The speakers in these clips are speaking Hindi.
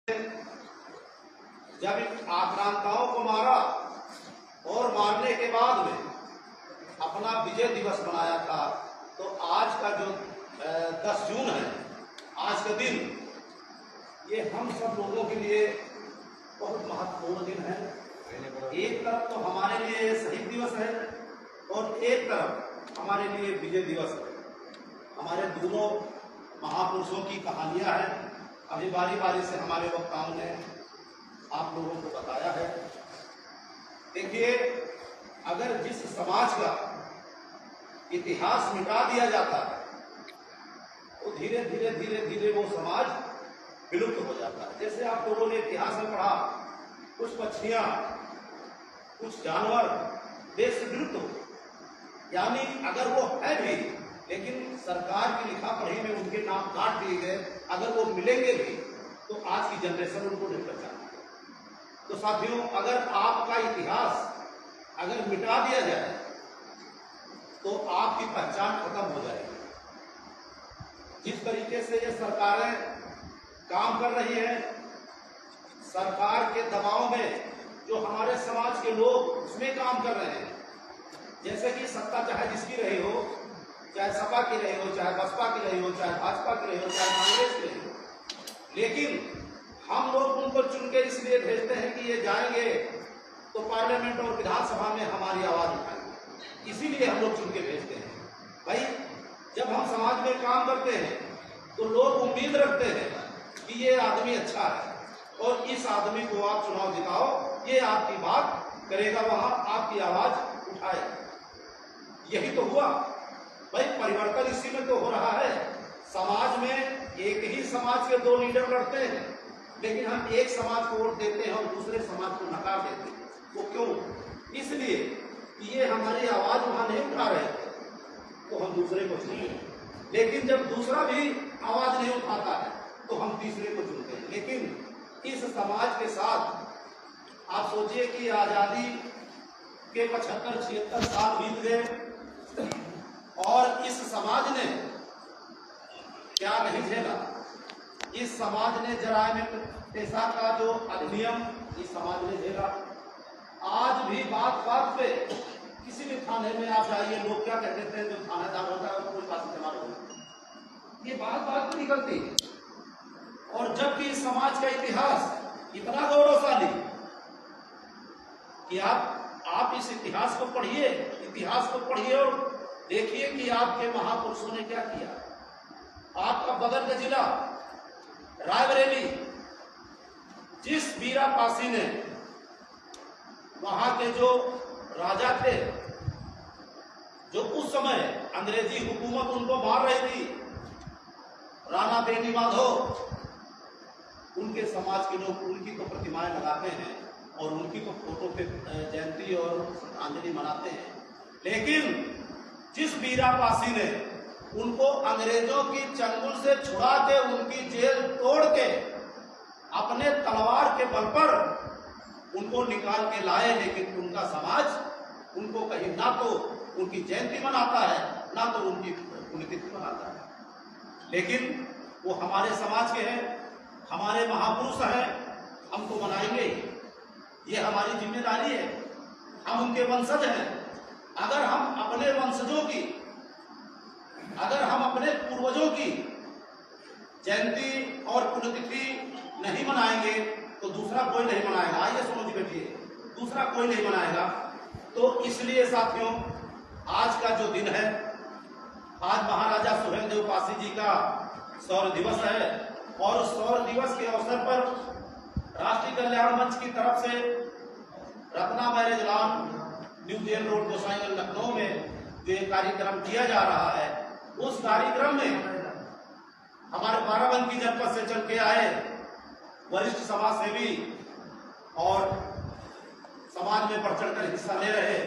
जब इन आक्रांताओं को मारा और मारने के बाद में अपना विजय दिवस मनाया था, तो आज का जो 10 जून है, आज का दिन, ये हम सब लोगों के लिए बहुत महत्वपूर्ण दिन है। एक तरफ तो हमारे लिए शहीद दिवस है और एक तरफ हमारे लिए विजय दिवस है। हमारे दोनों महापुरुषों की कहानियां हैं। अभी बारी बारी से हमारे वक्ताओं ने आप लोगों को बताया है। देखिए, अगर जिस समाज का इतिहास मिटा दिया जाता है तो धीरे धीरे धीरे धीरे वो समाज विलुप्त हो जाता है। जैसे आप लोगों ने इतिहास में पढ़ा, कुछ पक्षियां, कुछ जानवर देश से विलुप्त हो, यानी अगर वो है भी लेकिन सरकार की लिखा पढ़ी में उनके नाम काट दिए गए, अगर वो मिलेंगे भी तो आज की जनरेशन उनको नहीं पहचानेगी। तो साथियों, अगर आपका इतिहास अगर मिटा दिया जाए तो आपकी पहचान खत्म हो जाएगी। जिस तरीके से ये सरकारें काम कर रही है, सरकार के दबाव में जो हमारे समाज के लोग उसमें काम कर रहे हैं, जैसे कि सत्ता चाहे जिसकी रही हो, चाहे सपा की रही हो, चाहे बसपा की रही हो, चाहे भाजपा की रही हो, चाहे कांग्रेस की रही हो, लेकिन हम लोग उनको चुन के इसलिए भेजते हैं कि ये जाएंगे तो पार्लियामेंट और विधानसभा में हमारी आवाज उठाएंगे, इसीलिए हम लोग चुन के भेजते हैं। भाई, जब हम समाज में काम करते हैं तो लोग उम्मीद रखते हैं कि ये आदमी अच्छा है और इस आदमी को आप चुनाव जिताओ, ये आपकी बात करेगा, वहां आपकी आवाज उठाएगा। यही तो हुआ भाई। परिवर्तन इसी में तो हो रहा है। समाज में एक ही समाज के 2 लीडर लड़ते हैं, लेकिन हम एक समाज को वोट देते हैं और दूसरे समाज को नकार देते हैं। वो क्यों? इसलिए कि ये हमारी आवाज वहां नहीं उठा रहे थे तो हम दूसरे को चुनेंगे, लेकिन जब दूसरा भी आवाज नहीं उठाता है तो हम तीसरे को चुनते हैं। लेकिन इस समाज के साथ आप सोचिए कि आजादी के 75-76 साल बीत गए और इस समाज ने क्या नहीं झेला। इस समाज ने जराइम पेशा का जो अधिनियम इस समाज ने झेला। आज भी बात बात पे किसी भी थाने में आप जाइए, लोग क्या कहते थे, जो थानेदार होता है कोई बात इस्तेमाल होगी, ये बात बात पे निकलती है। और जबकि इस समाज का इतिहास इतना गौरवशाली कि आप इस इतिहास को पढ़िए और देखिए कि आपके महापुरुषों ने क्या किया। आपका बगल का जिला रायबरेली, जिस बीरा पासी ने, वहां के जो राजा थे, जो उस समय अंग्रेजी हुकूमत उनको मार रही थी, राणा बेनी माधव, उनके समाज के लोग उनकी तो प्रतिमाएं लगाते हैं और उनकी तो फोटो पे जयंती और श्रद्धांजलि मनाते हैं। लेकिन जिस बीरा पासी ने उनको अंग्रेजों की चंगुल से छुड़ा के, उनकी जेल तोड़ के, अपने तलवार के बल पर उनको निकाल के लाए, लेकिन उनका समाज उनको कहीं ना तो उनकी जयंती मनाता है, ना तो उनकी पुण्यतिथि मनाता है। लेकिन वो हमारे समाज के हैं, हमारे महापुरुष हैं, हम तो मनाएंगे। ये हमारी जिम्मेदारी है, हम उनके वंशज हैं। अगर हम अपने वंशजों की, अगर हम अपने पूर्वजों की जयंती और पुण्यतिथि नहीं मनाएंगे तो दूसरा कोई नहीं मनाएगा। आइए समझ बैठिए, दूसरा कोई नहीं मनाएगा। तो इसलिए साथियों, आज का जो दिन है, आज महाराजा सुहेलदेव पासी जी का शौर्य दिवस है और शौर्य दिवस के अवसर पर राष्ट्रीय कल्याण मंच की तरफ से Ratna marriage lawn, new jail road, Gosainganj, Lucknow में जो एक कार्यक्रम किया जा रहा है, उस कार्यक्रम में हमारे बाराबंकी जनपद से चल के आए वरिष्ठ समाज सेवी और समाज में बढ़ चढ़कर हिस्सा ले रहे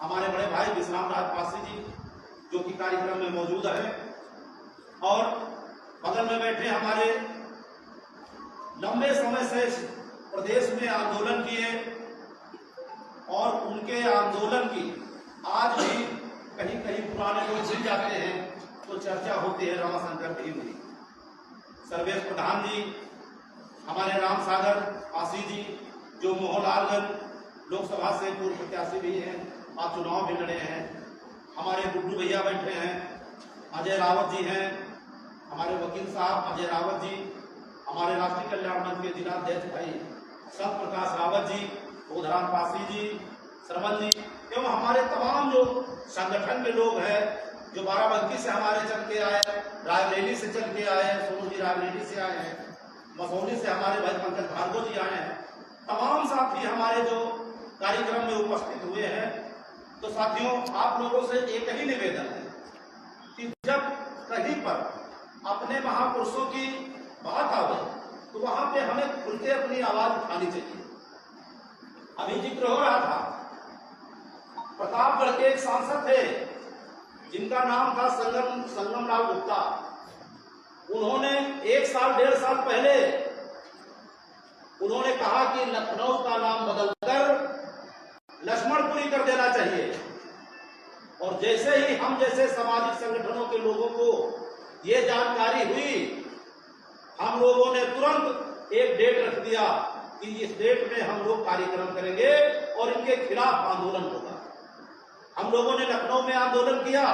हमारे बड़े भाई विश्राम राज पासी जी, जो कि कार्यक्रम में मौजूद है, और बगल में बैठे हमारे लंबे समय से प्रदेश में आंदोलन किए और उनके आंदोलन की आज भी कहीं कहीं पुराने लोग भूल जाते हैं तो चर्चा होती है रमाशंकर की हुई। सर्वेश प्रधान जी, हमारे सागर पासी जी जो मोहनलालगंज लोकसभा से पूर्व प्रत्याशी भी हैं और चुनाव भी लड़े हैं, हमारे गुड्डू भैया बैठे हैं, अजय रावत जी हैं, हमारे वकील साहब अजय रावत जी, हमारे राष्ट्रीय कल्याण मंच के जिला अध्यक्ष भाई संत प्रकाश रावत जी, उधराम पासी जी, श्रवण जी एवं हमारे तमाम जो संगठन के लोग हैं जो बाराबंकी से हमारे चल के आए, रायबरेली से चल के आए, सोनू जी रायबरेली से आए हैं, मसौली से हमारे भाई पंकज भार्गव जी आए हैं, तमाम साथी हमारे जो कार्यक्रम में उपस्थित हुए हैं। तो साथियों, आप लोगों से एक ही निवेदन है कि जब कहीं पर अपने महापुरुषों की बात आवे तो वहां पे हमें खुल के अपनी आवाज उठानी चाहिए। अभी जिक्र हो रहा था, प्रतापगढ़ के एक सांसद थे जिनका नाम था संगम लाल गुप्ता। उन्होंने 1 साल 1.5 साल पहले उन्होंने कहा कि लखनऊ का नाम बदलकर लक्ष्मणपुरी कर देना चाहिए। और जैसे ही हम जैसे सामाजिक संगठनों के लोगों को ये जानकारी हुई, हम लोगों ने तुरंत एक डेट रख दिया कि इस डेट में हम लोग कार्यक्रम करेंगे और इनके खिलाफ आंदोलन होगा। हम लोगों ने लखनऊ में आंदोलन किया।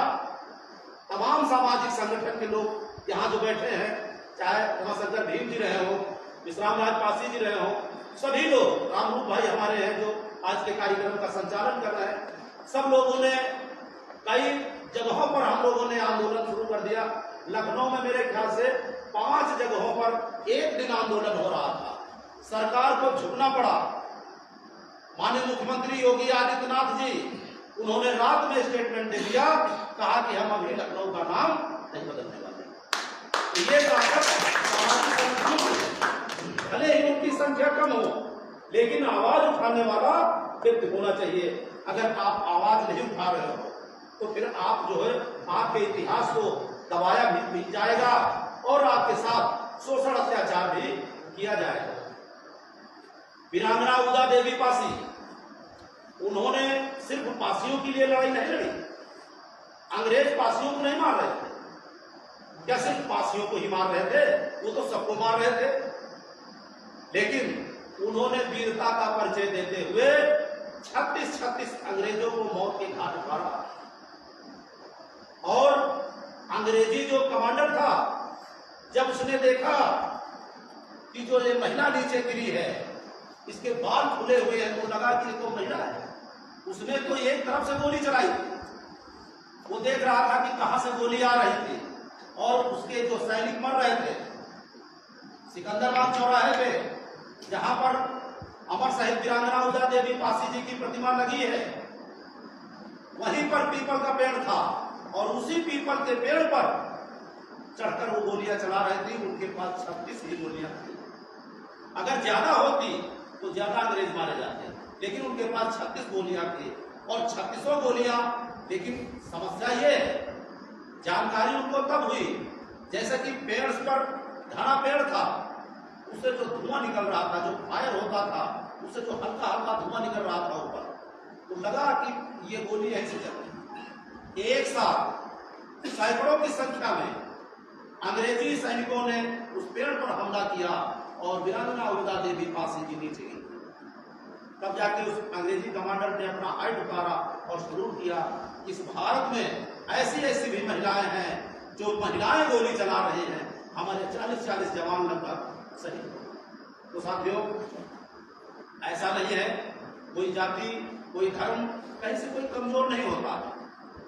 तमाम सामाजिक संगठन के लोग यहाँ जो बैठे हैं, चाहे रमाशंकर भीम जी रहे हो, विश्राम राज पासी जी रहे हो, सभी लोग, रामरूप भाई हमारे हैं जो आज के कार्यक्रम का संचालन कर रहे हैं, सब लोगों ने कई जगहों पर हम लोगों ने आंदोलन शुरू कर दिया। लखनऊ में मेरे ख्याल से 5 जगहों पर एक दिन आंदोलन हो रहा था। सरकार को झुकना पड़ा। माननीय मुख्यमंत्री योगी आदित्यनाथ जी, उन्होंने रात में स्टेटमेंट दे दिया, कहा कि हम अभी लखनऊ का नाम नहीं बदलने वाले। तो ये भले ही उनकी संख्या कम हो, लेकिन आवाज उठाने वाला व्यक्ति होना चाहिए। अगर आप आवाज नहीं उठा रहे हो तो फिर आप जो है आपके इतिहास को दबाया भी जाएगा और आपके साथ शोषण अत्याचार भी किया जाएगा। वीरांगना उदा देवी पासी, उन्होंने सिर्फ पासियों के लिए लड़ाई नहीं लड़ी। अंग्रेज पासियों को नहीं मार रहे थे, क्या सिर्फ पासियों को ही मार रहे थे? वो तो सबको मार रहे थे। लेकिन उन्होंने वीरता का परिचय देते हुए 36 अंग्रेजों को मौत के घाट उतारा। और अंग्रेजी जो कमांडर था, जब उसने देखा कि जो ये महिला नीचे गिरी है, इसके बाल खुले हुए हैं, तो लगा कि ये तो महिला है। उसने तो एक तरफ से गोली चलाई थी, वो देख रहा था कि कहां से गोली आ रही थी, और उसके जो सैनिक मर रहे थे। सिकंदराबाद चौराहे पे जहां पर अमर शहीद वीरांगना उदा देवी पासी जी की प्रतिमा लगी है, वहीं पर पीपल का पेड़ था और उसी पीपल के पेड़ पर चढ़कर वो गोलियां चला रहे थे। उनके पास 36 ही गोलियां थी। अगर ज्यादा होती तो ज्यादा अंग्रेज मारे जाते, लेकिन उनके पास 36 गोलियां थी और 36 गोलियां। लेकिन समस्या ये है, जानकारी उनको तब हुई जैसे कि पेड़ पर घना पेड़ था, उससे जो धुआं निकल रहा था, जो फायर होता था, उससे जो हल्का हल्का धुआं निकल रहा था ऊपर, तो लगा कि ये गोली ऐसे चल रही। एक साथ सैकड़ों की संख्या में अंग्रेजी सैनिकों ने उस पेड़ पर हमला किया और वीरांगना उदा देवी पासी जी नीचे गिरी। तब जाके उस अंग्रेजी कमांडर ने अपना हाइट उतारा और शुरू किया, इस भारत में ऐसी ऐसी भी महिलाएं हैं जो महिलाएं गोली चला रही हैं, हमारे 40 जवान लगभग शहीद। तो साथियों, ऐसा नहीं है, कोई जाति कोई धर्म कहीं से कोई कमजोर नहीं होता,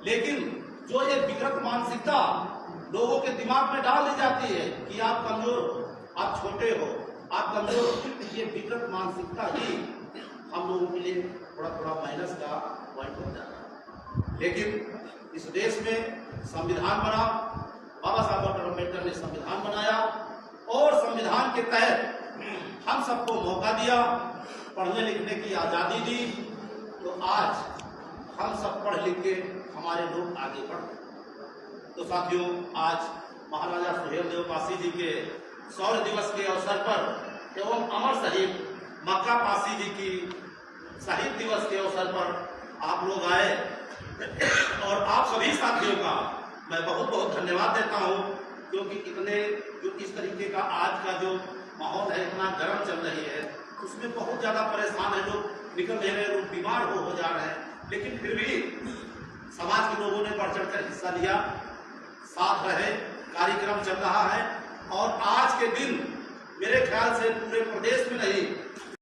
लेकिन जो ये विकृत मानसिकता लोगों के दिमाग में डाल दी जाती है कि आप कमजोर हो, आप छोटे हो, आप कमजोर हो, ये विकृत मानसिकता ही हम लोगों के लिए थोड़ा थोड़ा माइनस का पॉइंट हो जाता है। लेकिन इस देश में संविधान बना, बाबा साहब डॉक्टर अम्बेडकर ने संविधान बनाया और संविधान के तहत हम सबको मौका दिया, पढ़ने लिखने की आजादी दी। तो आज हम सब पढ़ लिख के हमारे लोग आगे बढ़। तो साथियों, आज महाराजा सुहेल देव पासी जी के शौर्य दिवस के अवसर पर एवं अमर शहीद मक्का पासी जी की शहीद दिवस के अवसर पर आप लोग आए और आप सभी साथियों का मैं बहुत बहुत धन्यवाद देता हूं, क्योंकि इतने जो इस तरीके का आज का जो माहौल है, इतना गर्म चल रही है, उसमें बहुत ज़्यादा परेशान है, लोग निकल नहीं रहे, लोग बीमार हो जा रहे हैं। लेकिन फिर भी समाज के लोगों ने बढ़ चढ़कर हिस्सा लिया, साथ रहे, कार्यक्रम चल रहा है। और आज के दिन मेरे ख्याल से पूरे प्रदेश में नहीं,